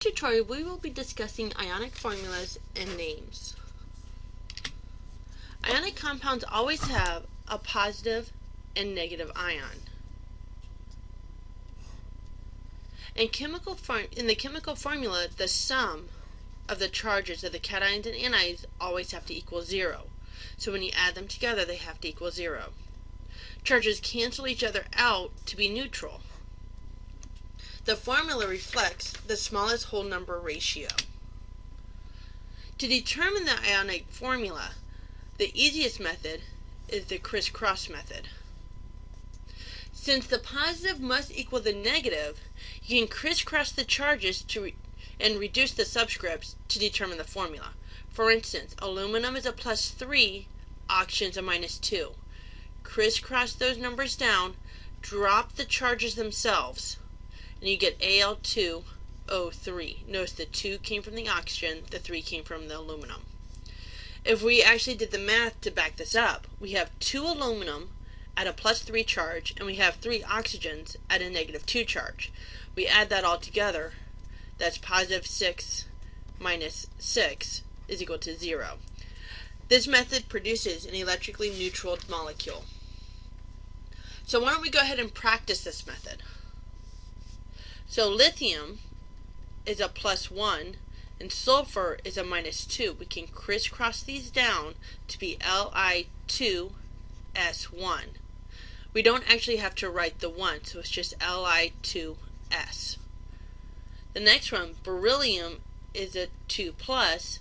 tutorial, we will be discussing ionic formulas and names. Ionic compounds always have a positive and negative ion. In the chemical formula, the sum of the charges of the cations and anions always have to equal 0. So when you add them together, they have to equal 0. Charges cancel each other out to be neutral. The formula reflects the smallest whole number ratio. To determine the ionic formula, the easiest method is the crisscross method. Since the positive must equal the negative, you can crisscross the charges and reduce the subscripts to determine the formula. For instance, aluminum is a +3, oxygen is a -2. Crisscross those numbers down, drop the charges themselves, and you get Al2O3. Notice the 2 came from the oxygen, the 3 came from the aluminum. If we actually did the math to back this up, we have 2 aluminum at a +3 charge, and we have 3 oxygens at a -2 charge. We add that all together, that's +6 minus 6 is equal to 0. This method produces an electrically neutral molecule. So why don't we go ahead and practice this method? So lithium is a +1 and sulfur is a -2. We can crisscross these down to be Li2S1. We don't actually have to write the 1, so it's just Li2S. The next one, beryllium is a 2+,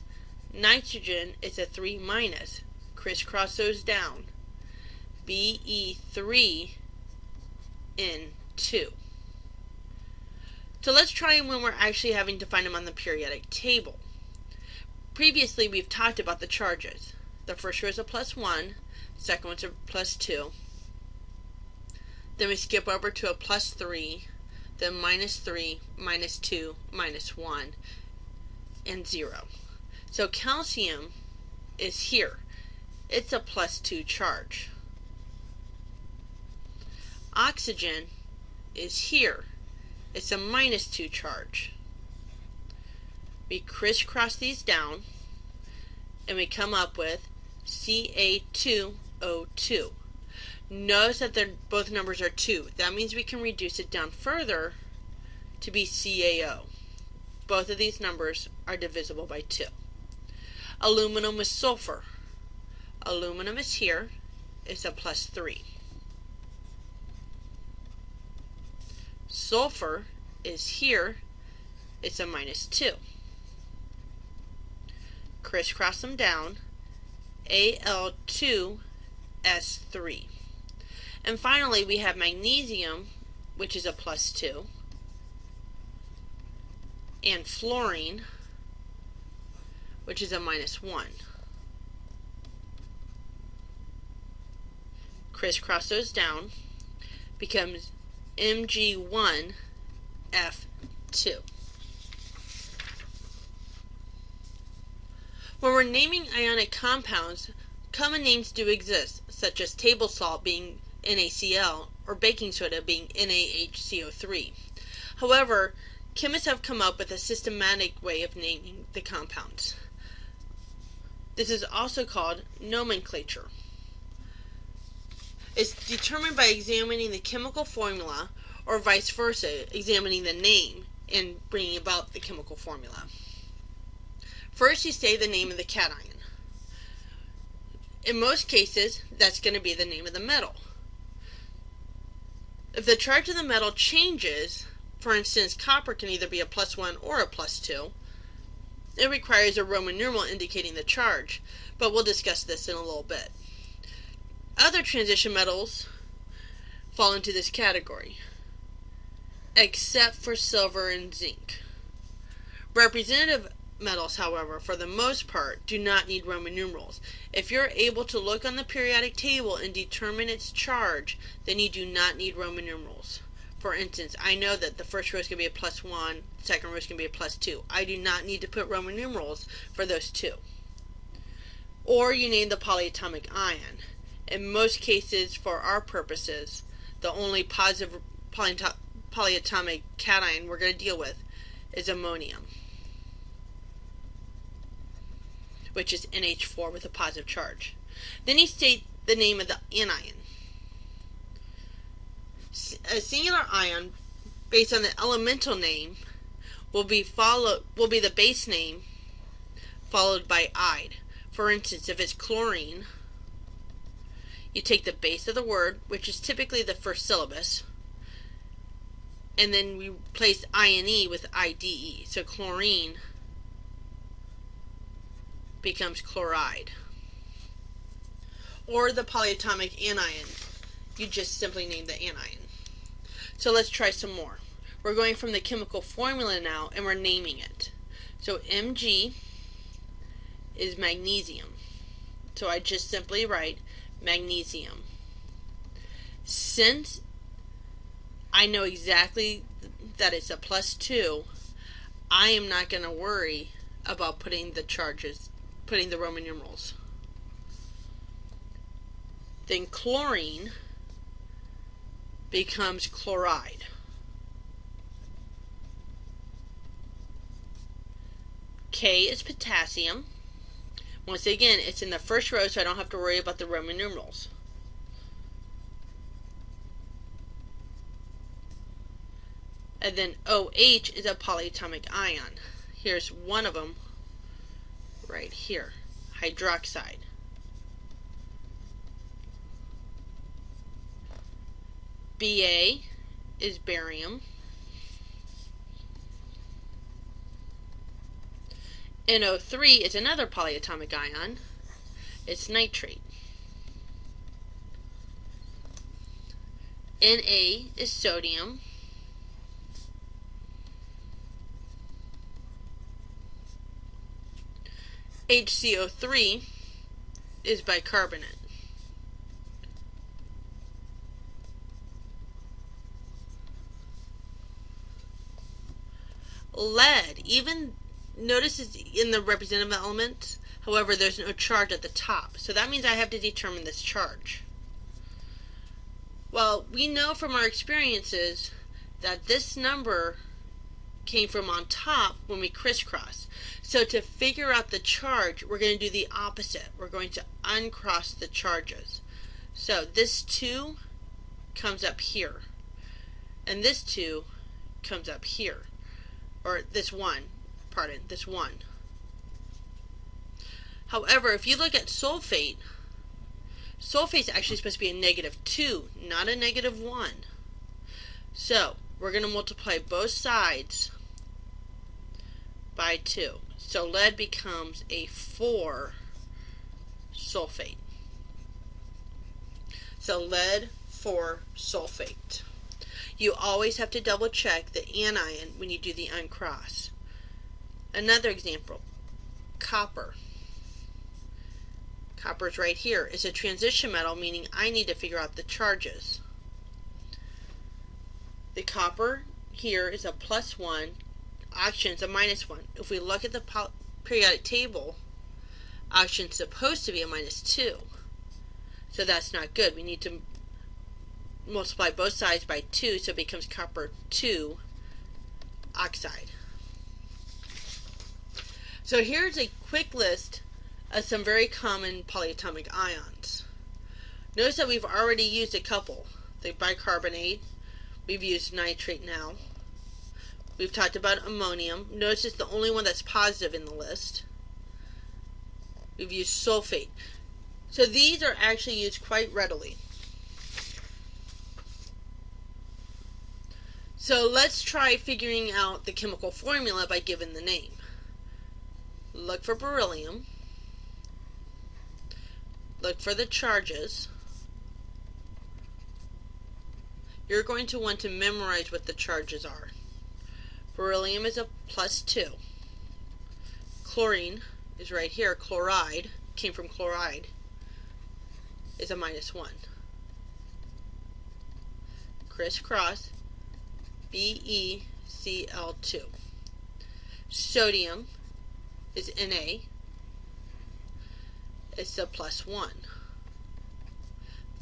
nitrogen is a 3-. Crisscross those down. Be3N2. So let's try them when we're actually having to find them on the periodic table. Previously, we've talked about the charges. The first row is a +1, second one's a +2. Then we skip over to a +3, then -3, -2, -1, and 0. So calcium is here. It's a +2 charge. Oxygen is here. It's a -2 charge. We crisscross these down, and we come up with Ca2O2. Notice that both numbers are 2. That means we can reduce it down further to be CaO. Both of these numbers are divisible by 2. Aluminum with sulfur. Aluminum is here. It's a +3. Sulfur is here. It's a -2. Crisscross them down. Al2S3. And finally, we have magnesium, which is a +2, and fluorine, which is a -1. Crisscross those down, becomes Mg1F2. When we're naming ionic compounds, common names do exist, such as table salt being NaCl or baking soda being NaHCO3. However, chemists have come up with a systematic way of naming the compounds. This is also called nomenclature. It's determined by examining the chemical formula, or vice versa, examining the name and bringing about the chemical formula. First, you say the name of the cation. In most cases, that's going to be the name of the metal. If the charge of the metal changes, for instance, copper can either be a +1 or a +2, it requires a Roman numeral indicating the charge, but we'll discuss this in a little bit. Other transition metals fall into this category, except for silver and zinc. Representative metals, however, for the most part, do not need Roman numerals. If you're able to look on the periodic table and determine its charge, then you do not need Roman numerals. For instance, I know that the first row is going to be a +1, the second row is going to be a +2. I do not need to put Roman numerals for those two. Or you name the polyatomic ion. In most cases, for our purposes, the only positive polyatomic cation we're going to deal with is ammonium, which is NH4 with a positive charge. Then you state the name of the anion. A singular ion based on the elemental name will be the base name followed by "ide." For instance, if it's chlorine, you take the base of the word, which is typically the first syllabus, and then we replace INE with IDE. So chlorine becomes chloride. Or the polyatomic anion, you just simply name the anion. So let's try some more. We're going from the chemical formula now, and we're naming it. So Mg is magnesium. So I just simply write magnesium. Since I know exactly that it's a +2, I am not going to worry about putting the Roman numerals. Then chlorine becomes chloride. K is potassium. Once again, it's in the first row, so I don't have to worry about the Roman numerals. And then OH is a polyatomic ion. Here's one of them right here, hydroxide. Ba is barium. NO3 is another polyatomic ion. It's nitrate. Na is sodium. HCO3 is bicarbonate. Lead, even notice it's in the representative element, however there's no charge at the top, so that means I have to determine this charge. Well, we know from our experiences that this number came from on top when we crisscross. So to figure out the charge, we're going to do the opposite. We're going to uncross the charges. So this 2 comes up here, and this 2 comes up here. Or this 1. However, if you look at sulfate, sulfate's actually supposed to be a -2, not a -1. So we're going to multiply both sides by 2. So lead becomes a 4 sulfate. So lead 4 sulfate. You always have to double check the anion when you do the uncross. Another example, copper. Copper's right here. It's a transition metal, meaning I need to figure out the charges. The copper here is a +1, oxygen is a -1. If we look at the periodic table, oxygen is supposed to be a -2. So that's not good. We need to multiply both sides by 2, so it becomes copper 2 oxide. So here's a quick list of some very common polyatomic ions. Notice that we've already used a couple. The bicarbonate, we've used nitrate now. We've talked about ammonium. Notice it's the only one that's positive in the list. We've used sulfate. So these are actually used quite readily. So let's try figuring out the chemical formula by giving the name. Look for beryllium. Look for the charges. You're going to want to memorize what the charges are. Beryllium is a +2. Chlorine is right here. Chloride came from chloride, is a -1. Crisscross, BeCl2. Sodium is Na. It's a +1.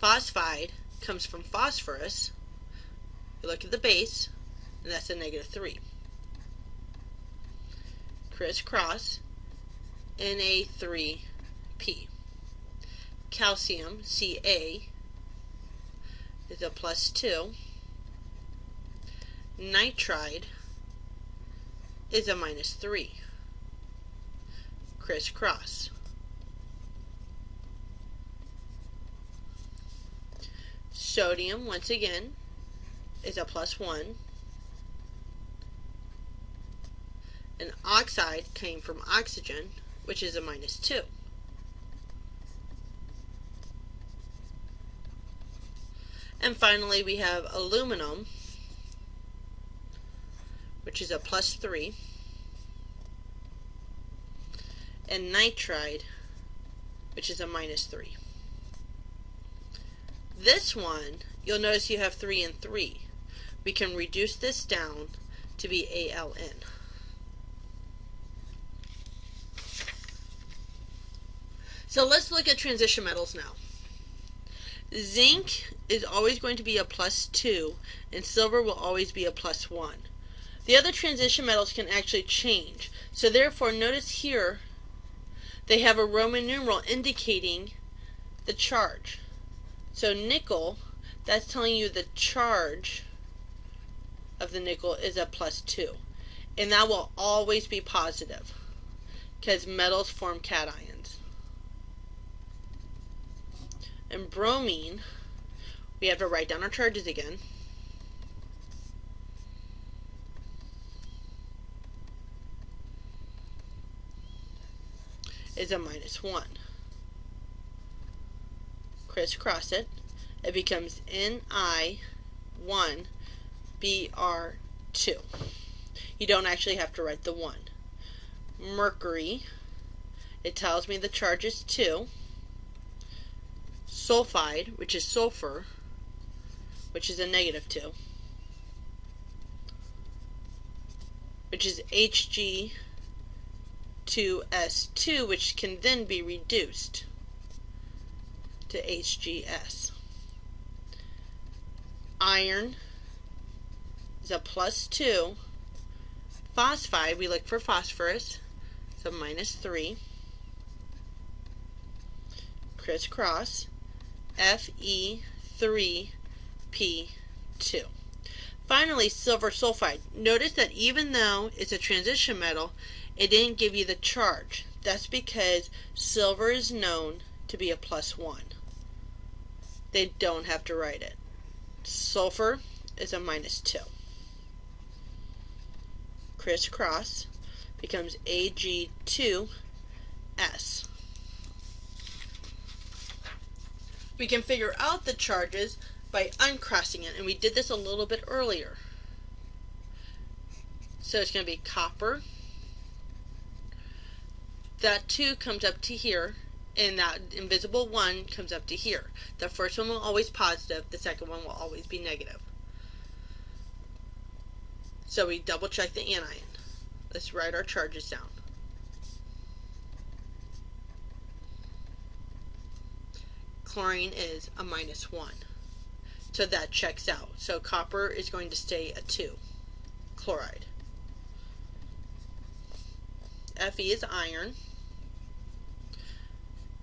Phosphide comes from phosphorus. You look at the base, and that's a -3. crisscross, Na3P. Calcium, Ca, is a +2. Nitride is a -3. Crisscross. Sodium, once again, is a +1. And oxide came from oxygen, which is a -2. And finally, we have aluminum, which is a +3, and nitride, which is a -3. This one, you'll notice you have 3 and 3. We can reduce this down to be ALN. So let's look at transition metals now. Zinc is always going to be a +2, and silver will always be a +1. The other transition metals can actually change. So therefore, notice here, they have a Roman numeral indicating the charge. So nickel, that's telling you the charge of the nickel is a +2. And that will always be positive, because metals form cations. And bromine, we have to write down our charges again. Is a -1. Crisscross it. It becomes Ni1Br2. You don't actually have to write the 1. Mercury, it tells me the charge is 2. Sulfide, which is sulfur, which is a -2, which is Hg2S2, which can then be reduced to HgS. Iron is a +2. Phosphide, we look for phosphorus, so -3. Crisscross, Fe3P2. Finally, silver sulfide. Notice that even though it's a transition metal, it didn't give you the charge. That's because silver is known to be a +1. They don't have to write it. Sulfur is a -2. Crisscross becomes Ag2S. We can figure out the charges by uncrossing it, and we did this a little bit earlier. So it's going to be copper. That 2 comes up to here, and that invisible 1 comes up to here. The first one will always positive, the second one will always be negative. So we double check the anion. Let's write our charges down. Chlorine is a -1. So that checks out. So copper is going to stay a 2. Chloride. Fe is iron.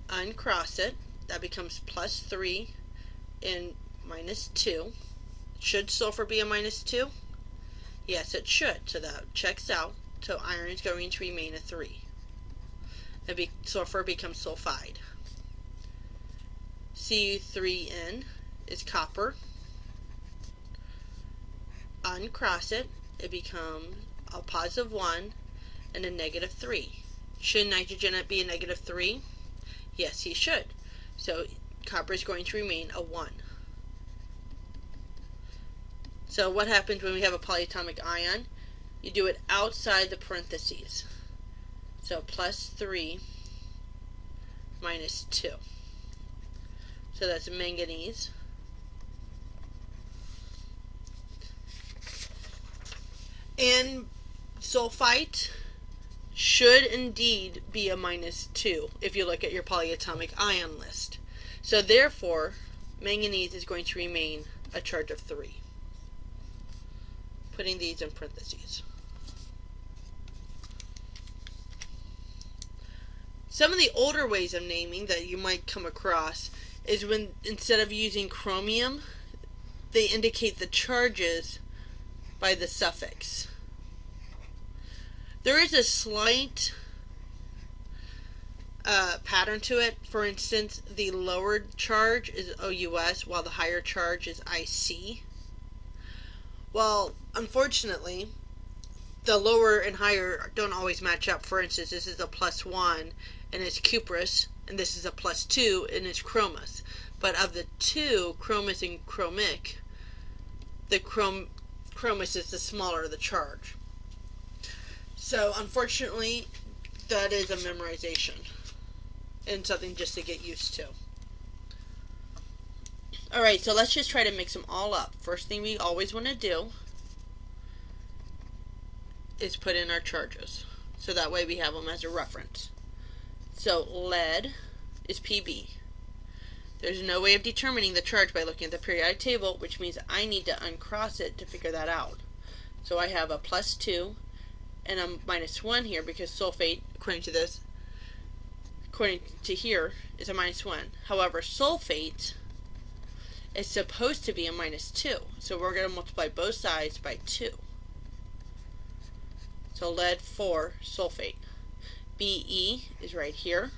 Uncross it. That becomes +3 and -2. Should sulfur be a -2? Yes, it should. So that checks out. So iron is going to remain a 3. Sulfur becomes sulfide. Cu3N is copper. Uncross it. It becomes a +1 and a -3. Should nitrogen be a -3? Yes, he should. So copper is going to remain a 1. So what happens when we have a polyatomic ion? You do it outside the parentheses. So +3 -2. So that's manganese. And sulfite should indeed be a -2 if you look at your polyatomic ion list. So therefore, manganese is going to remain a charge of 3. Putting these in parentheses. Some of the older ways of naming that you might come across is when instead of using chromium, they indicate the charges by the suffix. There is a slight pattern to it. For instance, the lower charge is OUS while the higher charge is IC. Well, unfortunately, the lower and higher don't always match up. For instance, this is a +1 and it's cuprous, and this is a +2 and it's chromus. But of the two, chromus and chromic, the chromus is the smaller the charge. So unfortunately, that is a memorization and something just to get used to. Alright, so let's just try to mix them all up. First thing we always want to do is put in our charges, so that way we have them as a reference. So lead is Pb. There's no way of determining the charge by looking at the periodic table, which means I need to uncross it to figure that out. So I have a +2 and a -1 here because sulfate, according to here, is a -1. However, sulfate is supposed to be a -2, so we're going to multiply both sides by 2. So lead 4 sulfate. Be is right here.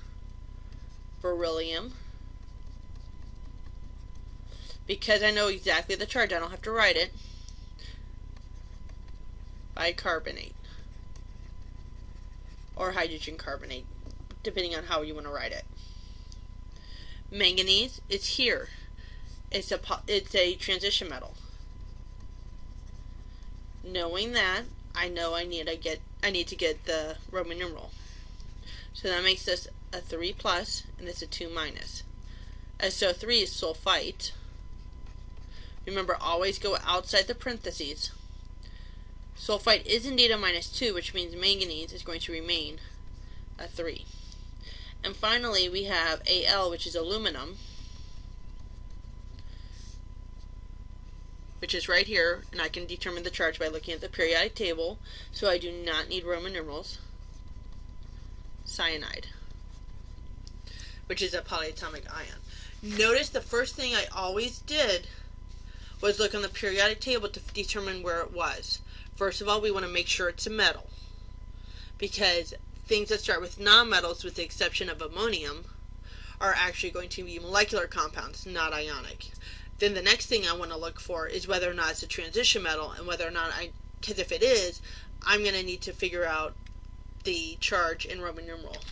Beryllium. Because I know exactly the charge, I don't have to write it. Bicarbonate. Or hydrogen carbonate, depending on how you want to write it. Manganese is here. It's a transition metal. Knowing that, I know I need to get the Roman numeral. So that makes this a 3+, and this a 2-. SO3 is sulfite. Remember, always go outside the parentheses. Sulfite is indeed a -2, which means manganese is going to remain a 3. And finally, we have Al, which is aluminum, which is right here, and I can determine the charge by looking at the periodic table, so I do not need Roman numerals. Cyanide, which is a polyatomic ion. Notice the first thing I always did was look on the periodic table to determine where it was. First of all, we want to make sure it's a metal, because things that start with nonmetals, with the exception of ammonium, are actually going to be molecular compounds, not ionic. Then the next thing I want to look for is whether or not it's a transition metal, and whether or not because if it is, I'm going to need to figure out the charge in Roman numeral.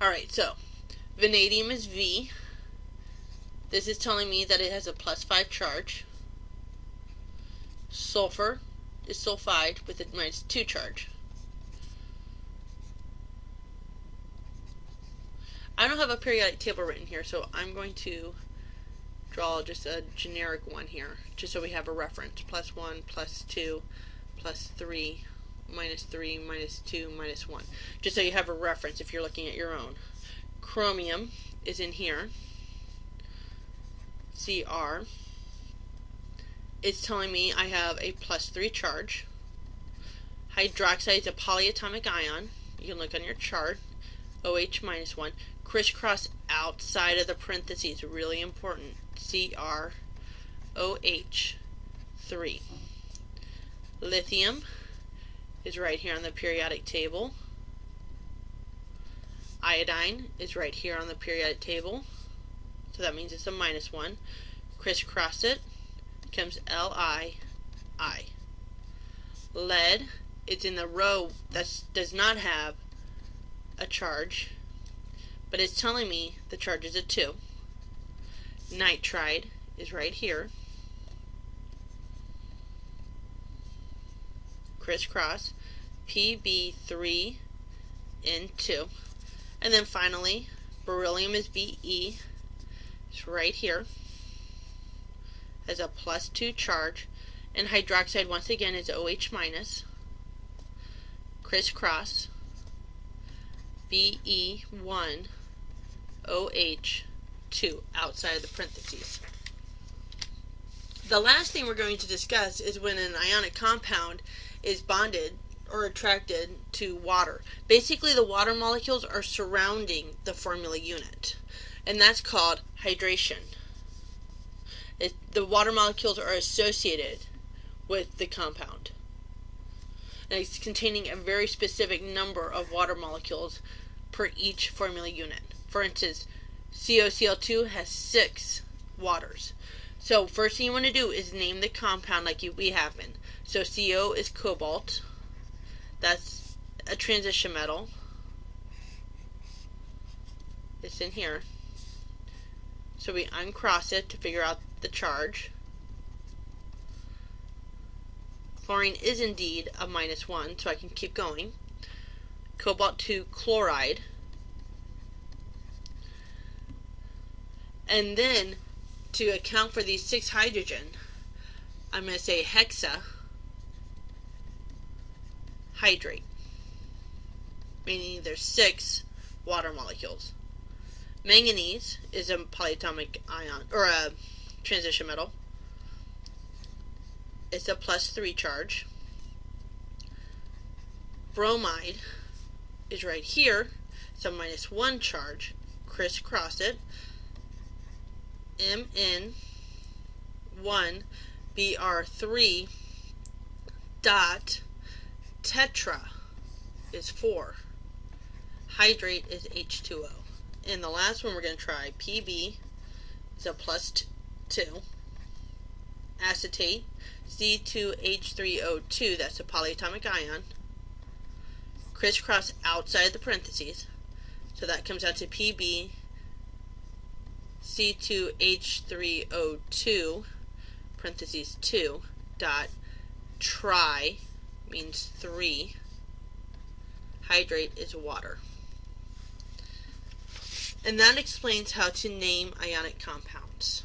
Alright, so vanadium is V. This is telling me that it has a +5 charge. Sulfur is sulfide with a -2 charge. I don't have a periodic table written here, so I'm going to draw just a generic one here, just so we have a reference. +1, +2, +3, -3, -2, -1. Just so you have a reference if you're looking at your own. Chromium is in here. Cr. It's telling me I have a +3 charge. Hydroxide is a polyatomic ion. You can look on your chart. OH -1. Crisscross outside of the parentheses, really important. CrOH3. Lithium is right here on the periodic table. Iodine is right here on the periodic table, so that means it's a -1. Crisscross it, becomes Li. Lead, it's in the row that does not have a charge, but it's telling me the charge is a 2. Nitride is right here. Crisscross, Pb3N2. And then finally, beryllium is Be. It's right here. Has a +2 charge. And hydroxide, once again, is OH-. Crisscross, Be1OH2, outside of the parentheses. The last thing we're going to discuss is when an ionic compound is bonded or attracted to water. Basically, the water molecules are surrounding the formula unit, and that's called hydration. The water molecules are associated with the compound, and it's containing a very specific number of water molecules per each formula unit. For instance, COCl2 has 6 waters. So first thing you want to do is name the compound like we have been. So CO is cobalt. That's a transition metal. It's in here. So we uncross it to figure out the charge. Chlorine is indeed a -1, so I can keep going. Cobalt 2 chloride. And then, to account for these 6 hydrogen, I'm going to say hexa hydrate, meaning there's 6 water molecules. Manganese is a polyatomic ion, or a transition metal. It's a +3 charge. Bromide is right here. It's a -1 charge. Crisscross it. Mn1Br3 dot tetra is 4. Hydrate is H2O. And the last one we're going to try, Pb, is a +2. Acetate, C2H3O2, that's a polyatomic ion. Crisscross outside the parentheses. So that comes out to Pb, C2H3O2, parentheses 2, dot tri, means 3. Hydrate is water. And that explains how to name ionic compounds.